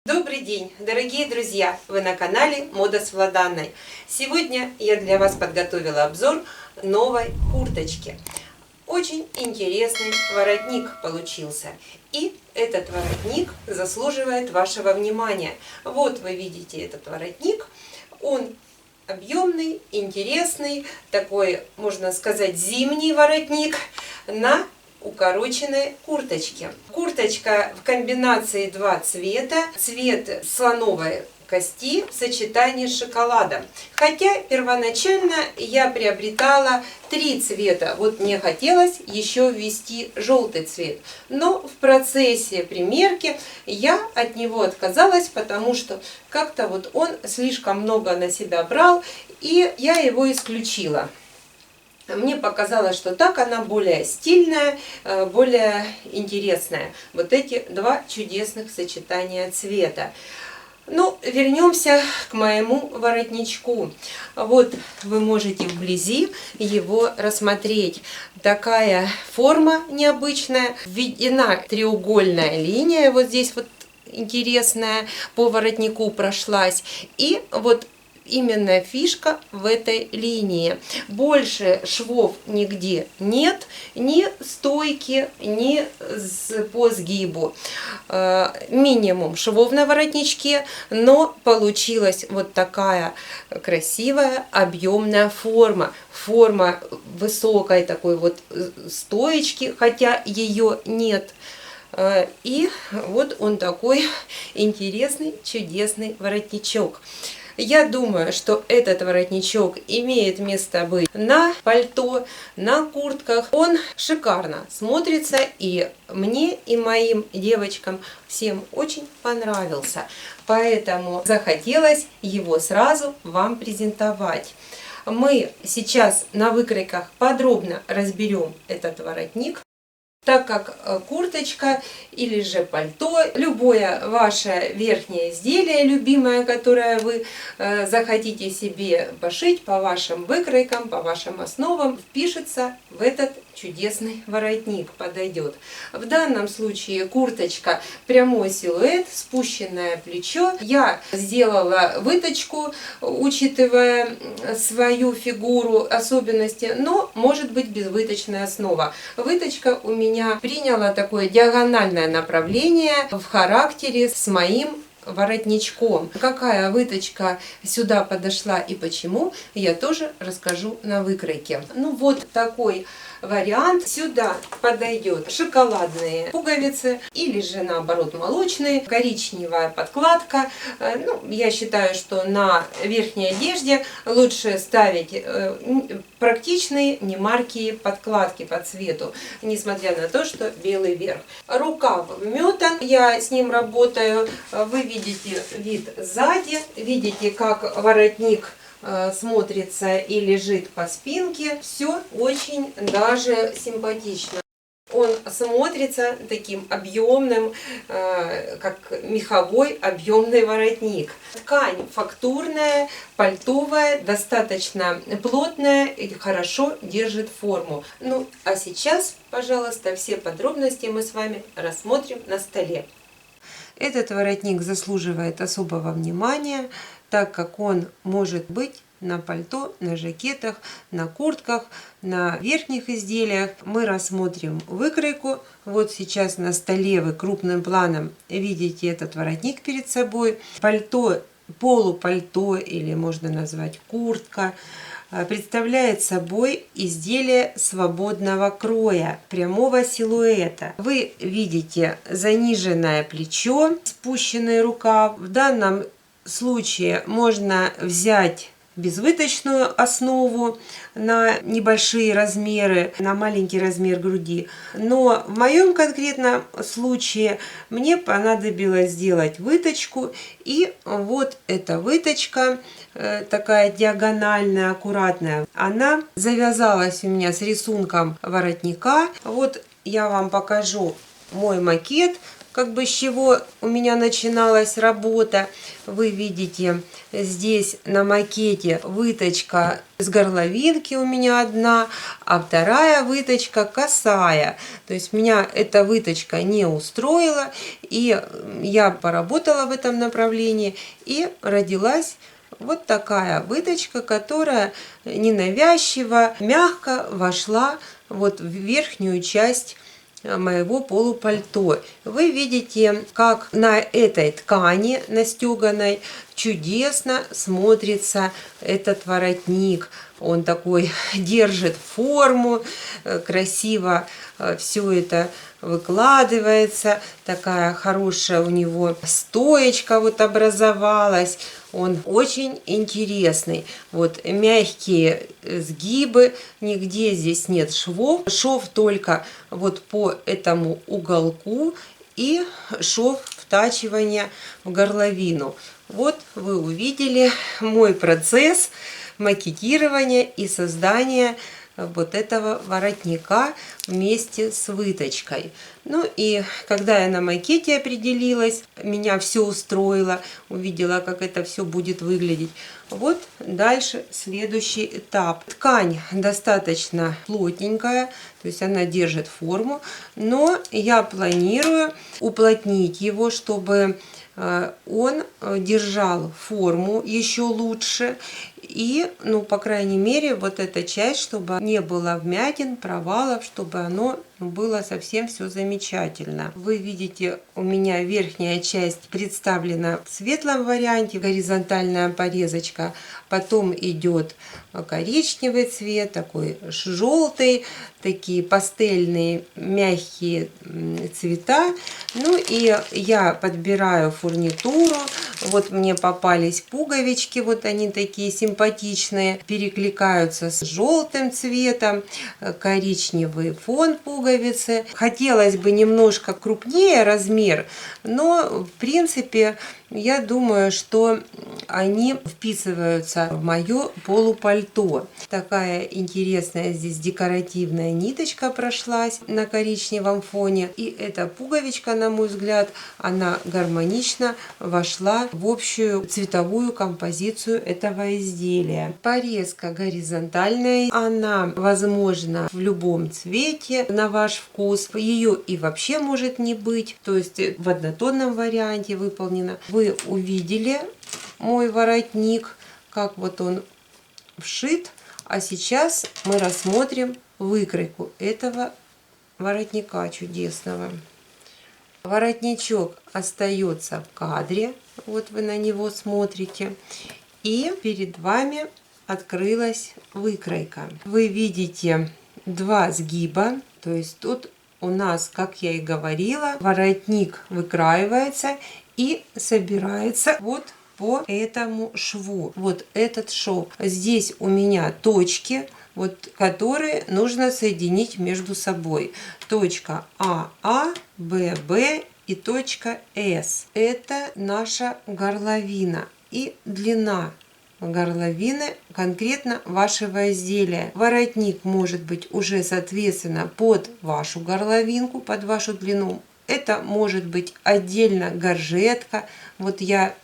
Добрый день, дорогие друзья! Вы на канале Мода с Владанной. Сегодня я для вас подготовила обзор новой курточки. Очень интересный воротник получился. И этот воротник заслуживает вашего внимания. Вот вы видите этот воротник. Он объемный, интересный, такой, можно сказать, зимний воротник на укороченной курточке. Курточка в комбинации два цвета. Цвет слоновой кости в сочетании с шоколадом. Хотя первоначально я приобретала три цвета. Вот мне хотелось еще ввести желтый цвет. Но в процессе примерки я от него отказалась, потому что как-то вот он слишком много на себя брал, и я его исключила. Мне показалось, что так она более стильная, более интересная. Вот эти два чудесных сочетания цвета. Ну, вернемся к моему воротничку. Вот вы можете вблизи его рассмотреть. Такая форма необычная. Введена треугольная линия. Вот здесь вот интересная по воротнику прошлась. И вот именно фишка в этой линии. Больше швов нигде нет, ни стойки, ни по сгибу. Минимум швов на воротничке, но получилась вот такая красивая объемная форма. Форма высокой такой вот стоечки, хотя ее нет. И вот он такой интересный, чудесный воротничок. Я думаю, что этот воротничок имеет место быть на пальто, на куртках. Он шикарно смотрится, и мне, и моим девочкам всем очень понравился. Поэтому захотелось его сразу вам презентовать. Мы сейчас на выкройках подробно разберем этот воротник, так как курточка или же пальто, любое ваше верхнее изделие любимое, которое вы захотите себе пошить по вашим выкройкам, по вашим основам, впишется в этот чудесный воротник, подойдет. В данном случае курточка прямой силуэт, спущенное плечо. Я сделала выточку, учитывая свою фигуру, особенности, но может быть безвыточная основа. Выточка у меня приняла такое диагональное направление в характере с моим воротничком. Какая выточка сюда подошла и почему, я тоже расскажу на выкройке. Ну вот такой вариант. Сюда подойдет шоколадные пуговицы или же наоборот молочные, коричневая подкладка. Ну, я считаю, что на верхней одежде лучше ставить практичные, немаркие подкладки по цвету, несмотря на то, что белый верх. Рукав вметан, я с ним работаю. Вы видите вид сзади, видите, как воротник смотрится и лежит по спинке. Все очень даже симпатично. Он смотрится таким объемным, как меховой объемный воротник. Ткань фактурная, пальтовая, достаточно плотная и хорошо держит форму. Ну, а сейчас, пожалуйста, все подробности мы с вами рассмотрим на столе. Этот воротник заслуживает особого внимания, так как он может быть на пальто, на жакетах, на куртках, на верхних изделиях. Мы рассмотрим выкройку. Вот сейчас на столе вы крупным планом видите этот воротник перед собой. Пальто, полупальто или можно назвать куртка, представляет собой изделие свободного кроя, прямого силуэта. Вы видите заниженное плечо, спущенный рукав. В данном случае можно взять безвыточную основу на небольшие размеры, на маленький размер груди. Но в моем конкретном случае мне понадобилось сделать выточку. И вот эта выточка, такая диагональная, аккуратная, она завязалась у меня с рисунком воротника. Вот я вам покажу мой макет. как бы с чего у меня начиналась работа. Вы видите, здесь на макете выточка с горловинки у меня одна, а вторая выточка косая. То есть меня эта выточка не устроила, и я поработала в этом направлении, и родилась вот такая выточка, которая ненавязчиво, мягко вошла вот в верхнюю часть моего полупальто. Вы видите, как на этой ткани, на стеганой, чудесно смотрится этот воротник. Он такой держит форму, красиво все это выкладывается, такая хорошая у него стоечка вот образовалась. Он очень интересный. Вот мягкие сгибы, нигде здесь нет швов. Шов только вот по этому уголку и шов втачивания в горловину. Вот вы увидели мой процесс макетирования и создания вот этого воротника вместе с выточкой. Ну и когда я на макете определилась, меня все устроило, увидела, как это все будет выглядеть. Вот дальше следующий этап. Ткань достаточно плотненькая, то есть она держит форму, но я планирую уплотнить его, чтобы он держал форму еще лучше. И, ну, по крайней мере, вот эта часть, чтобы не было вмятин, провалов, чтобы оно было совсем все замечательно. Вы видите, у меня верхняя часть представлена в светлом варианте, горизонтальная порезочка. Потом идет коричневый цвет, такой желтый, такие пастельные мягкие цвета. Ну и я подбираю фурнитуру. Вот мне попались пуговички, вот они такие симпатичные, перекликаются с желтым цветом, коричневый фон пуговицы. Хотелось бы немножко крупнее размер, но в принципе я думаю, что они вписываются в мое полупальто. Такая интересная здесь декоративная ниточка прошлась на коричневом фоне. И эта пуговичка, на мой взгляд, она гармонично вошла в общую цветовую композицию этого изделия. Порезка горизонтальная, она возможна в любом цвете на ваш вкус. Ее и вообще может не быть, то есть в однотонном варианте выполнена. Вы увидели мой воротник, как вот он вшит, а сейчас мы рассмотрим выкройку этого воротника чудесного. Воротничок остается в кадре, вот вы на него смотрите, и перед вами открылась выкройка. Вы видите два сгиба, то есть тут у нас, как я и говорила, воротник выкраивается и собирается вот по этому шву. Вот этот шов. Здесь у меня точки, вот, которые нужно соединить между собой. Точка АА, ББ и точка С. Это наша горловина и длина горловины конкретно вашего изделия. Воротник может быть уже соответственно под вашу горловинку, под вашу длину. Это может быть отдельно горжетка. Вот я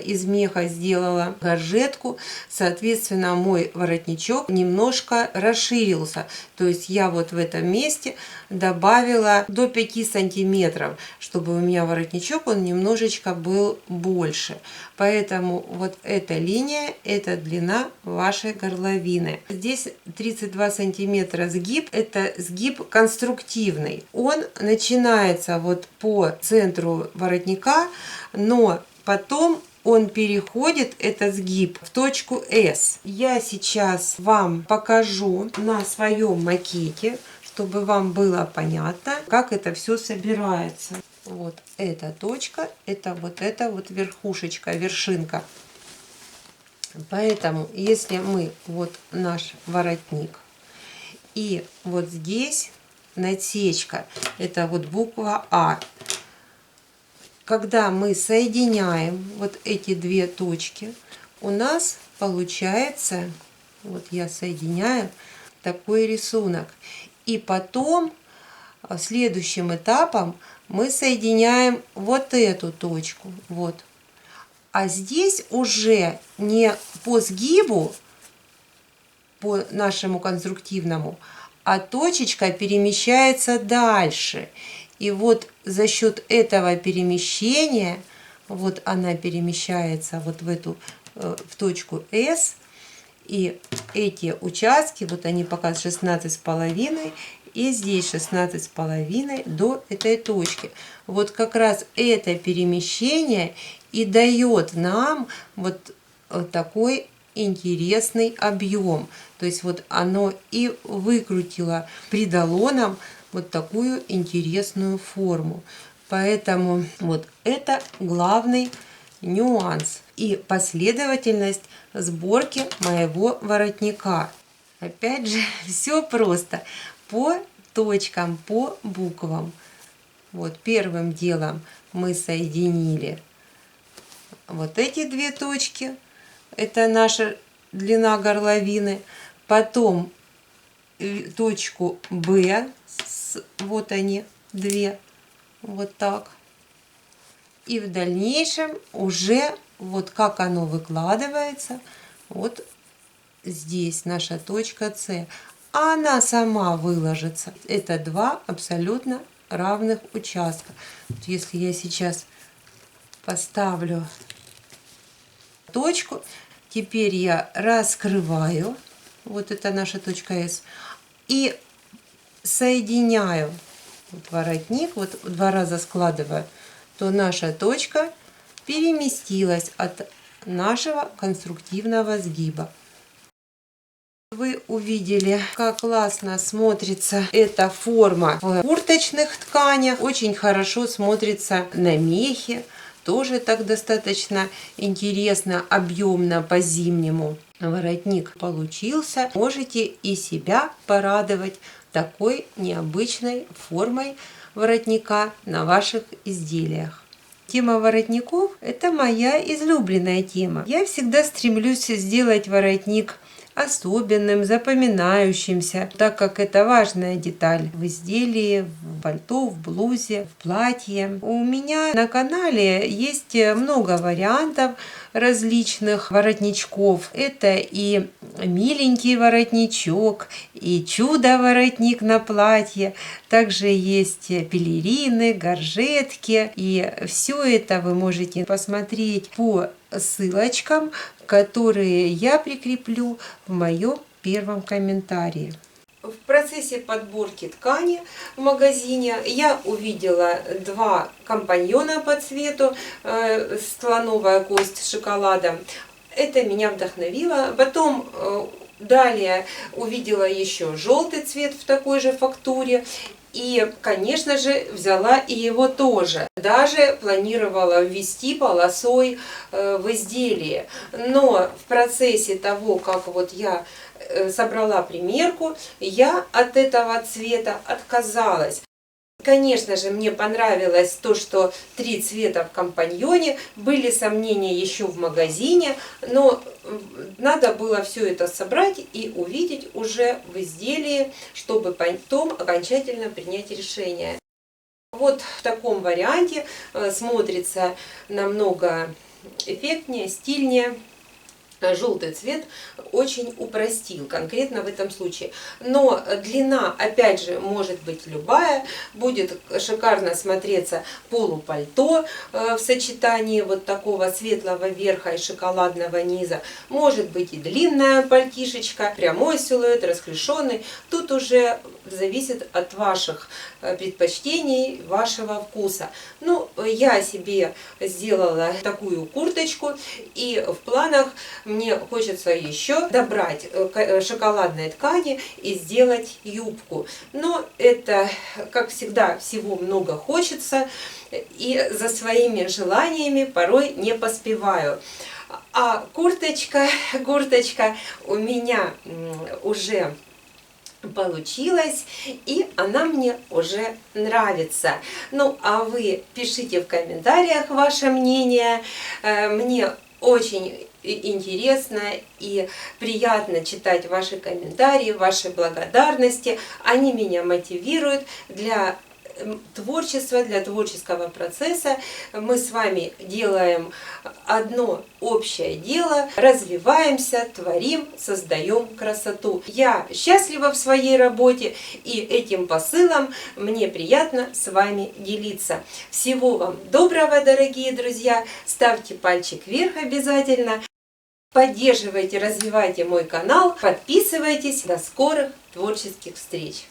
из меха сделала горжетку, соответственно мой воротничок немножко расширился, то есть я вот в этом месте добавила до 5 сантиметров, чтобы у меня воротничок он немножечко был больше, поэтому вот эта линия, это длина вашей горловины. Здесь 32 сантиметра сгиб, это сгиб конструктивный, он начинается вот по центру воротника, но потом он переходит, этот сгиб, в точку S. Я сейчас вам покажу на своем макете, чтобы вам было понятно, как это все собирается. Вот эта точка, это вот верхушечка, вершинка. Поэтому, если мы вот наш воротник, и вот здесь насечка, это вот буква А. Когда мы соединяем вот эти две точки, у нас получается, вот я соединяю, такой рисунок. И потом следующим этапом мы соединяем вот эту точку. Вот. А здесь уже не по сгибу, по нашему конструктивному, а точечка перемещается дальше. И вот за счет этого перемещения, вот она перемещается вот в эту, в точку S, и эти участки, вот они показывают 16,5, и здесь 16,5 до этой точки. Вот как раз это перемещение и дает нам вот такой интересный объем. То есть вот оно и выкрутило, придало нам вот такую интересную форму. Поэтому вот это главный нюанс и последовательность сборки моего воротника. Опять же, все просто по точкам, по буквам. Вот первым делом мы соединили вот эти две точки. Это наша длина горловины. Потом точку Б, вот они, две, вот так. И в дальнейшем уже вот как оно выкладывается, вот здесь наша точка С. А она сама выложится. Это два абсолютно равных участка. Если я сейчас поставлю точку, теперь я раскрываю, вот это наша точка С, и соединяю вот воротник, вот два раза складываю, то наша точка переместилась от нашего конструктивного сгиба. Вы увидели, как классно смотрится эта форма в курточных тканях, очень хорошо смотрится на мехе, тоже так достаточно интересно, объемно по-зимнему. Воротник получился, можете и себя порадовать такой необычной формой воротника на ваших изделиях. Тема воротников – это моя излюбленная тема. Я всегда стремлюсь сделать воротник особенным, запоминающимся, так как это важная деталь в изделии, в пальто, в блузе, в платье. У меня на канале есть много вариантов различных воротничков. Это и миленький воротничок, и чудо-воротник на платье. Также есть пелерины, горжетки. И все это вы можете посмотреть по ссылочкам, которые я прикреплю в моем первом комментарии. В процессе подборки ткани в магазине я увидела два компаньона по цвету, слоновая кость с шоколадом. Это меня вдохновило. Потом далее увидела еще желтый цвет в такой же фактуре. И, конечно же, взяла и его тоже. Даже планировала ввести полосой в изделие. Но в процессе того, как вот я собрала примерку, я от этого цвета отказалась. Конечно же, мне понравилось то, что 3 цвета в компаньоне, были сомнения еще в магазине, но надо было все это собрать и увидеть уже в изделии, чтобы потом окончательно принять решение. Вот в таком варианте смотрится намного эффектнее, стильнее. Желтый цвет очень упростил конкретно в этом случае. Но длина, опять же, может быть любая. Будет шикарно смотреться полупальто в сочетании вот такого светлого верха и шоколадного низа. Может быть и длинная пальтишечка, прямой силуэт, расклешенный. Тут уже зависит от ваших предпочтений, вашего вкуса. Ну, я себе сделала такую курточку, и в планах мне хочется еще добрать шоколадной ткани и сделать юбку. Но это, как всегда, всего много хочется, и за своими желаниями порой не поспеваю. А курточка у меня уже получилась, и она мне уже нравится. Ну, а вы пишите в комментариях ваше мнение. Мне очень интересно и приятно читать ваши комментарии, ваши благодарности. Они меня мотивируют для творчества, для творческого процесса. Мы с вами делаем одно общее дело, развиваемся, творим, создаем красоту. Я счастлива в своей работе, и этим посылом мне приятно с вами делиться. Всего вам доброго, дорогие друзья! Ставьте пальчик вверх обязательно. Поддерживайте, развивайте мой канал, подписывайтесь. До скорых творческих встреч!